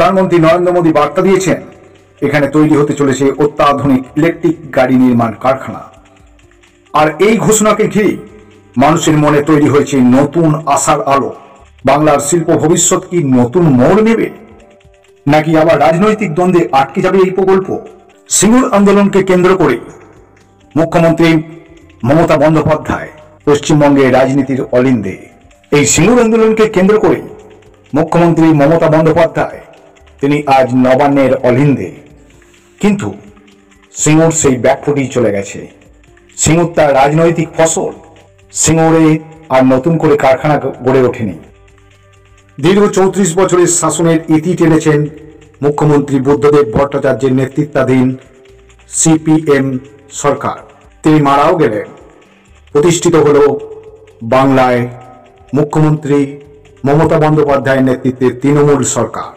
প্রধানমন্ত্রী নরেন্দ্র মোদী বার্তা দিয়েছেন এখানে তৈরি হতে চলেছে অত্যাধুনিক ইলেকট্রিক গাড়ি নির্মাণ কারখানা। আর এই ঘোষণাকে ঘিরে মানুষের মনে তৈরি হয়েছে নতুন আশার আলো। বাংলার শিল্প ভবিষ্যৎ কি নতুন মোড় নেবে, নাকি আবার রাজনৈতিক দ্বন্দ্বে আটকে যাবে এই প্রকল্প? সিঙ্গুর আন্দোলনকে কেন্দ্র করে মুখ্যমন্ত্রী মমতা বন্দ্যোপাধ্যায় পশ্চিমবঙ্গের রাজনীতির অলিন্দে। এই সিঙ্গুর আন্দোলনকে কেন্দ্র করে মুখ্যমন্ত্রী মমতা বন্দ্যোপাধ্যায় তিনি আজ নবান্নের অলিন্দে। কিন্তু সিঙ্গুর সেই ব্যাকফুটেই চলে গেছে। সিঙ্গুর তার রাজনৈতিক ফসল। সিঙ্গুরে আর নতুন করে কারখানা গড়ে ওঠেনি। দীর্ঘ 34 বছরের শাসনের ইতি টেনেছেন মুখ্যমন্ত্রী বুদ্ধদেব ভট্টাচার্যের নেতৃত্বাধীন সিপিএম সরকার। তিনি মারাও গেলেন। প্রতিষ্ঠিত হল বাংলায় মুখ্যমন্ত্রী মমতা বন্দ্যোপাধ্যায়ের নেতৃত্বে তৃণমূল সরকার।